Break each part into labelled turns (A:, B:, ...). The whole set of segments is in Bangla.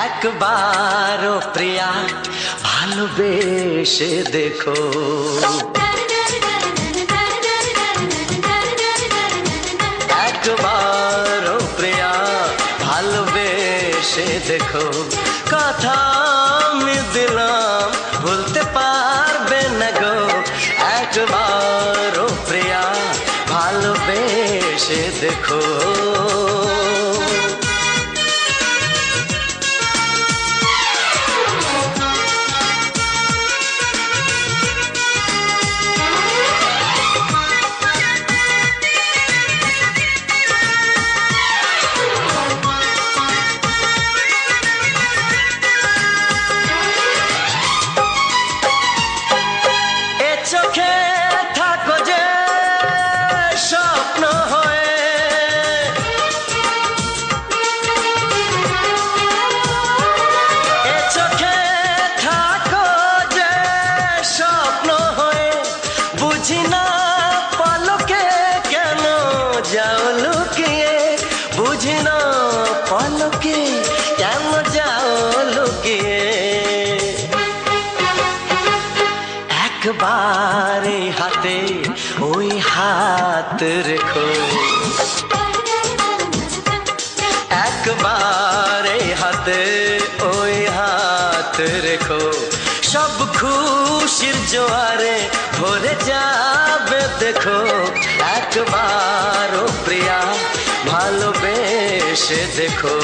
A: একবারও প্রিয়া ভালোবেসে দেখো, একবারও প্রিয়া ভালোবেসে দেখো। কথা আমি দিলাম ভুলতে পারবে না গো, একবারও প্রিয়া ভালোবেসে দেখো। চোখে থাকো যে স্বপ্ন হয়ে, এ চোখে থাকো যে স্বপ্ন হয়ে, বুঝি না পলকে কেন যাও লুকিয়ে, বুঝি না পলকে কেন যাও লুকিয়ে। একবারে হাতে ওই হাত রেখো, একবারে হাতে ওই হাত রেখো, সব খুশির জোয়ারে ভরে যাবে দেখো। একবারও প্রিয়া ভালোবেসে দেখো।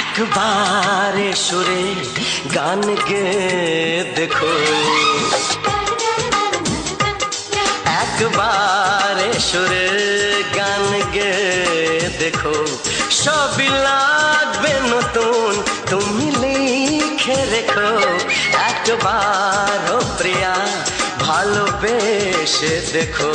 A: একবারে সুরে গান গে দেখো, একবারে সুরে গান গে দেখো, সবই লাগবে নতুন তুমি লিখে রেখো। একবারও প্রিয়া ভালোবেসে দেখো।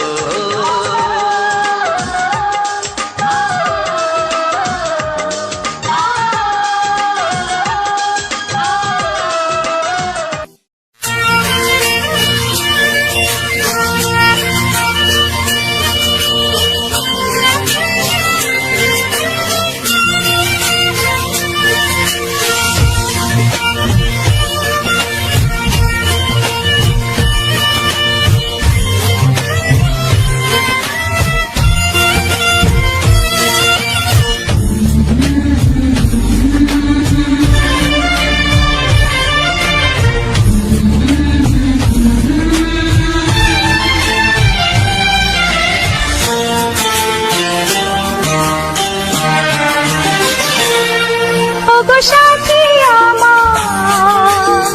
B: সাথী আমার,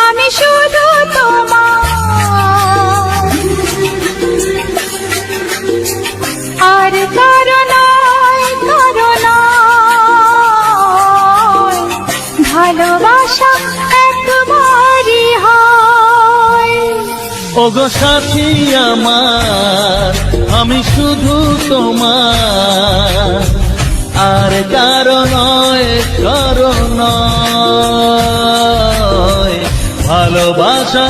B: আমি শুধু তোমার, আর কারো নয়, কারো নয়, ভালোবাসা একবারই হয়।
C: ওগো সাথী আমার, আমি শুধু তোমার, আর কারো নয়, কারো নয়, ভালোবাসা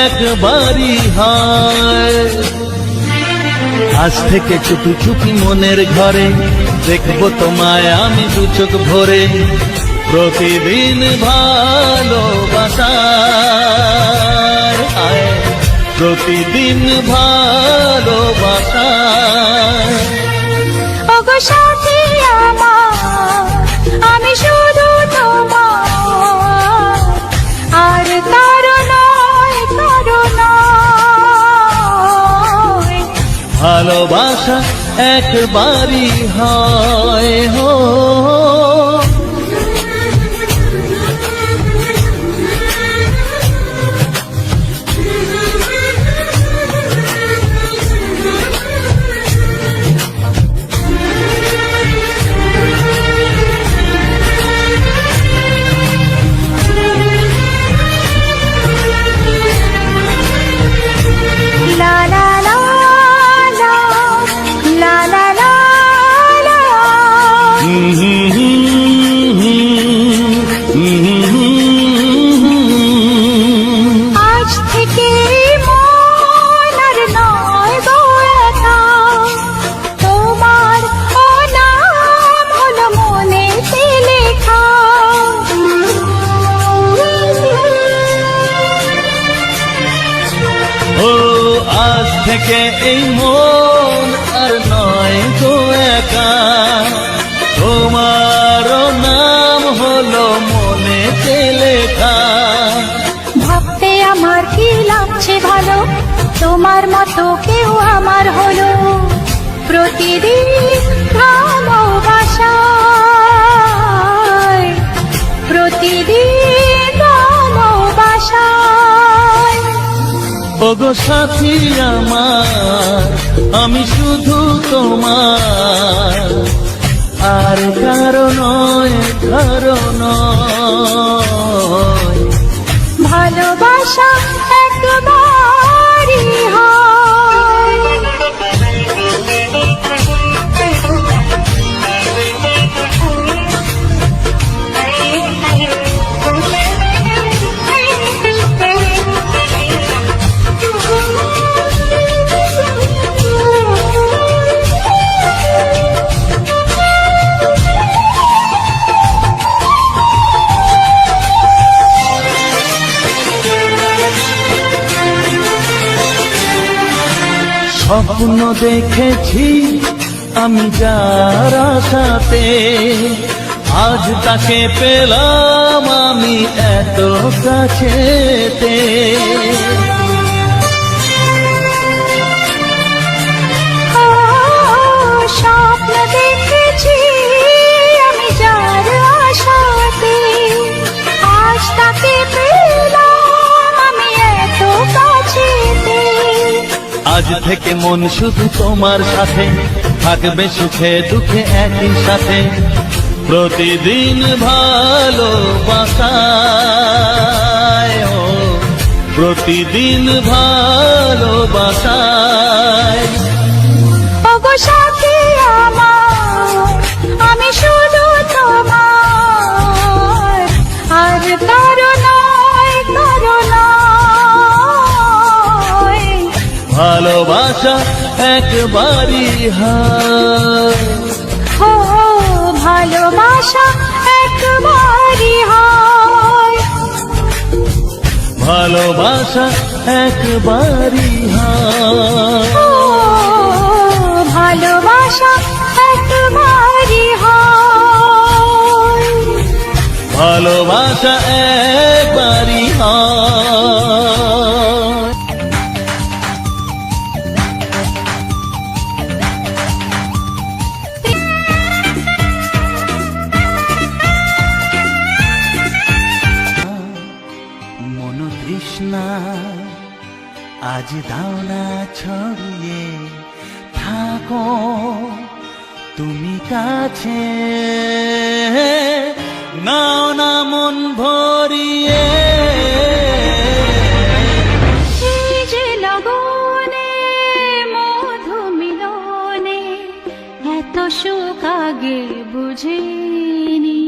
C: একবারই হয়। আজ থেকে চুপি চুপি মনের ঘরে দেখবো তোমায় আমি দু চোখ ভরে, প্রতিদিন ভালোবাসার প্রতিদিন ভালোবাসার
B: ওগো সাথী আমার, আমি শুধু তোমার, আর কারো নয়, কারো নয়।
C: ভালোবাসা একবারই হয় হো।
B: লা লা লা লা, লা লা লা লা। আজ থেকে মন আর নয় গো একা, তোমার ও নাম হলো মনেতে লেখা।
C: ও আজ থেকে এই মন আর নয় গো একা, তোমার নাম হলো মনেতে লেখা।
B: ভাবতে আমার কি লাগছে ভালো, তোমার মতো কেউ আমার হলো। প্রতিদিন ভালোবাসায়, প্রতিদিন ভালোবাসায়।
C: ওগো সাথী আমার, আমি শুধু তোমার, আর কারো নয়, কারো নয়।
B: ভালোবাসা একবারই হয়।
C: স্বপ্ন দেখেছি আমি যার আশাতে, আজ তাকে পেলাম আমি এত কাছেতে।
B: স্বপ্ন দেখেছি আমি যার আশাতে, আজ তাকে পেলাম আমি এত কাছেতে।
C: আজ থেকে মন শুধু তোমার সাথে, থাকবে সুখে দুঃখে একই সাথে। প্রতিদিন ভালোবাসায়, ও প্রতিদিন ভালোবাসায়।
B: ওগো সাথী আমার, আমি শুধু তোমার, আর কারো নয়, কারো নয়।
C: ভালোবাসা একবারই হয়,
B: ও ভালোবাসা একবারই হয়।
C: ভালোবাসা একবারই হয়।
B: ও ভালোবাসা একবারই হয়।
C: ভালোবাসা একবারই হয়। মনোতৃষ্ণা আজ দাও না ছড়িয়ে, থাকো তুমি কাছে, নাও না মন ভরিয়ে।
B: এই যে লগনে মধু মিলনে, এত সুখ আগে বুঝিনি।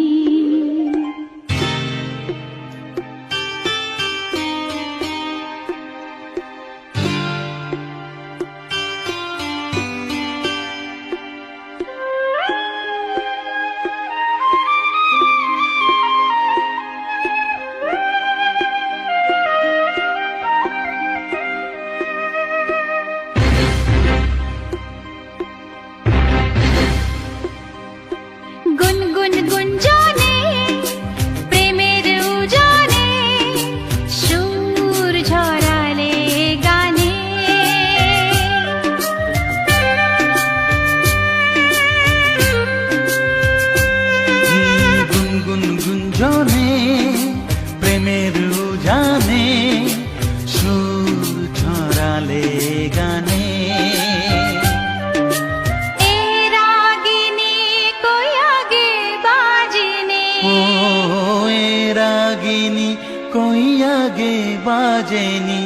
C: বাজেনি,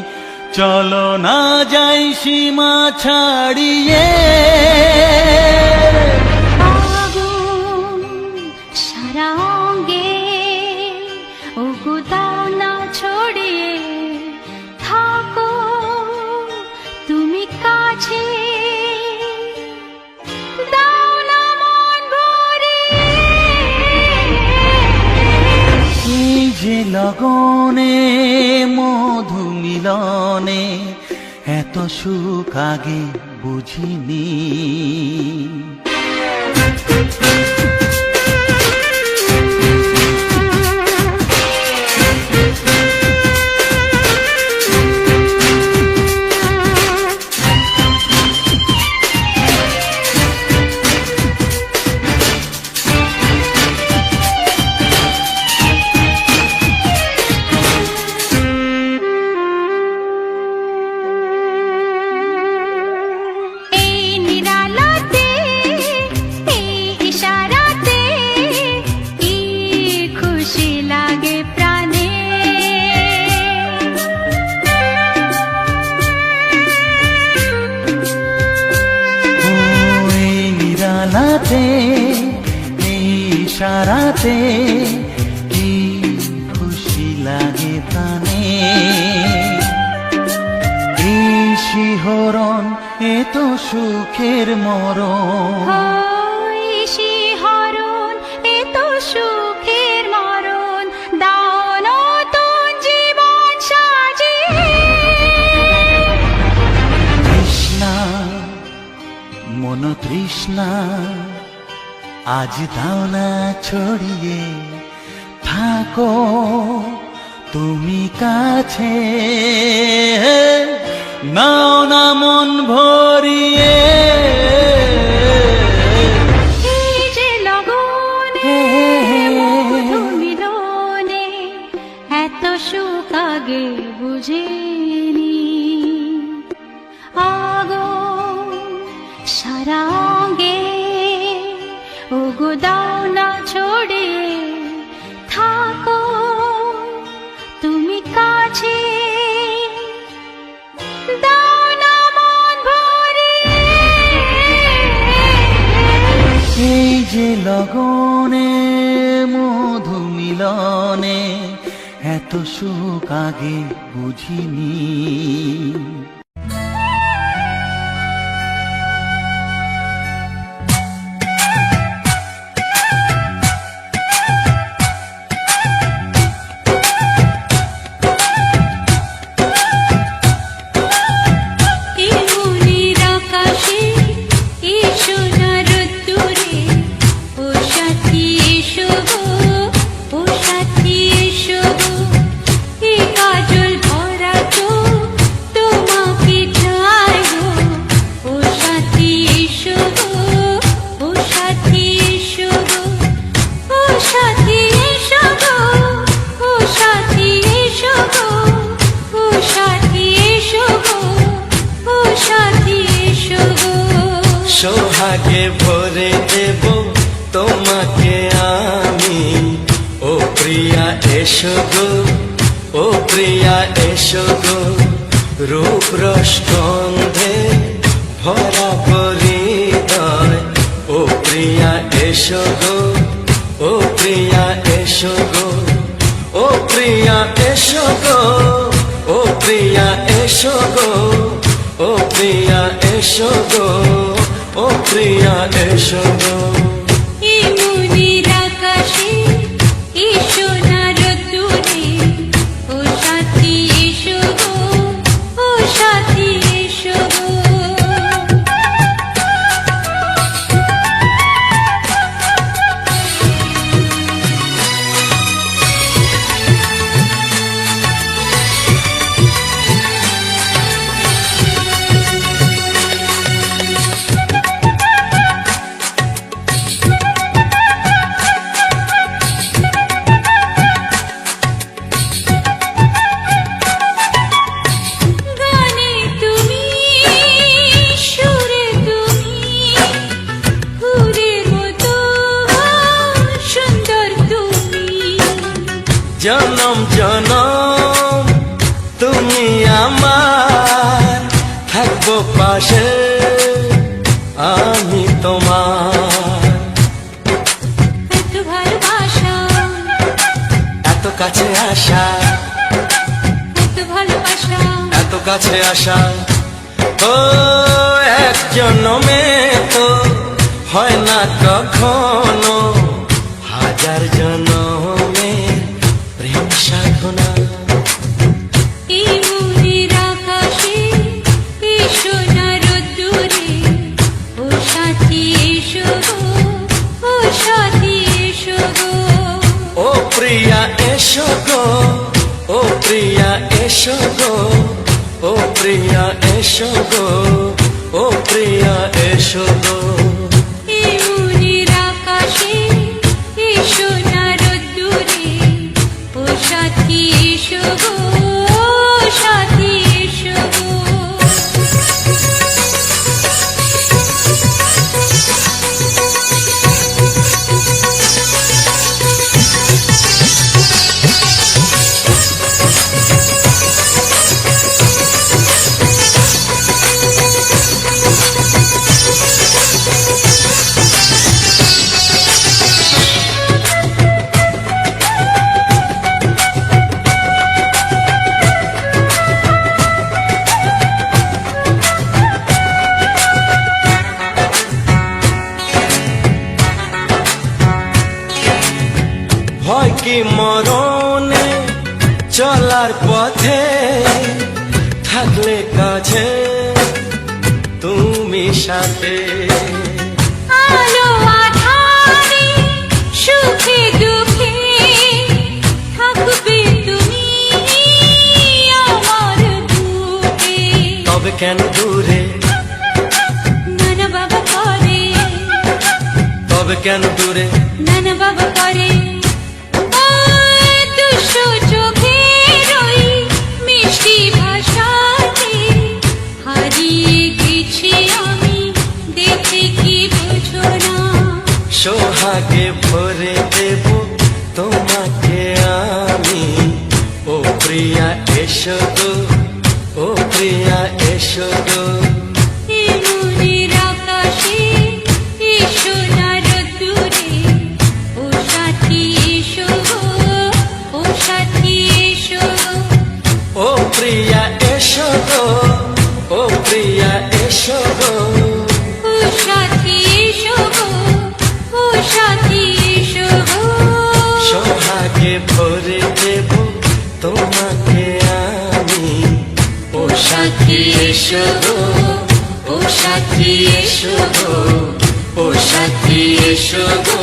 C: চলো না যাই সীমা ছাড়িয়ে।
B: আগুন সারা অঙ্গে, ওগো দাও না ছড়িয়ে, থাকো তুমি কাছে, দাও না মন ভরিয়ে।
C: এই যে লগনে মধু মিলনে, এত সুখ আগে বুঝিনি।
B: এই নিরালাতে, এই ইশারাতে, কি খুশি লাগে প্রাণে।
C: এই নিরালাতে, এই ইশারাতে, কি খুশি লাগে প্রাণে। এই শিহরণ, এ তো সুখের মরণ।
B: ওই শিহরণ, এ তো সুখের মরণ, দাও নতুন জীবন সাজিয়ে।
C: তৃষ্ণা, মন তৃষ্ণা, আজ দাও না ছড়িয়ে, থাকো তুমি কাছে, নাও না মন ভরিয়ে।
B: এই যে লগনে মধু মিলনে, এত সুখ আগে বুঝিনি। আগুন সারা অঙ্গে, ওগো দাও না ছড়িয়ে, থাকো তুমি কাছে, দাও না মন ভরিয়ে।
C: এই যে লগনে মধু মিলনে, এত সুখ আগে বুঝিনি।
B: এই মনের আকাশে, এই সোনার রোদ্দুরে, ও সাথী এসো গো, ও সাথী এসো গো, এই কাজল ভরা চোখ তোমাকে চাই গো, ও সাথী এসো গো, ও সাথী এসো গো, ও সাথী এসো গো, ও সাথী এসো গো, ও সাথী এসো গো, ও সাথী এসো গো।
A: সোহাগে ভরে দেব তোমাকে আমি, ও প্রিয়া এসো গো, ও প্রিয়া এসো গো, রূপ রস গন্ধে ভরা পরিদয়, ও প্রিয়া এসো গো, ও প্রিয়া এসো গো, ও প্রিয়া এসো গো, ও প্রিয়া এসো গো, ও প্রিয়া এসো গো, ও প্রিয়া এসো গো।
B: এই মনের আকাশে, এই সোনার রোদ্দুরে, ও সাথী এসো গো, ও সাথী এসো গো।
A: জনম জনম আমার, থাকবো পাশে আমি তোমার।
B: এত ভালোবাসা,
A: এত কাছে আসা,
B: এত ভালোবাসা,
A: এত কাছে আসা, ও এক জন্মে তো হয় না কখনো, হাজার জন্মের প্রেম সাধনা।
B: এই মনের আকাশে এই সোনার রোদ্দুরে, ও সাথী এসো গো, ও সাথী এসো গো।
A: ও প্রিয়া এসো গো, ও প্রিয়া এসো গো, ও প্রিয়া এসো গো, ও প্রিয়া এসো গো।
B: এই মনের আকাশে এই সোনার রোদ্দুরে, ও সাথী এসো গো, ও সাথী এসো গো।
A: ভয় কি মরণে চলার পথে, থাকলে কাছে তুমি সাথে।
B: আলো আঁধারে সুখে দুঃখে থাকবে তুমি আমার বুকে।
A: তবে কেন দূরে,
B: নানা বাবা করে,
A: তবে কেন দূরে,
B: নানা বাবা করে। ওই দুষ্টু চোখের ওই মিষ্টি ভাষাতে হারিয়ে গেছি আমি, দেখে কি বোঝো না।
A: সোহাগে ভরে দেব তোমাকে আমি, ও প্রিয়া এসো গো, ও প্রিয়া এসো গো।
B: এই মনের আকাশে এই সোনার রোদ্দুরে, ও সাথী এসো গো, ও সাথী এসো গো।
A: ও প্রিয়া এসো গো, ও প্রিয়া এসো গো।
B: ও সাথী এসো গো, ও সাথী এসো গো।
A: সোহাগে ভরে দেব তোমাকে আমি, ও সাথী এসো গো, ও সাথী এসো গো, ও সাথী এসো গো।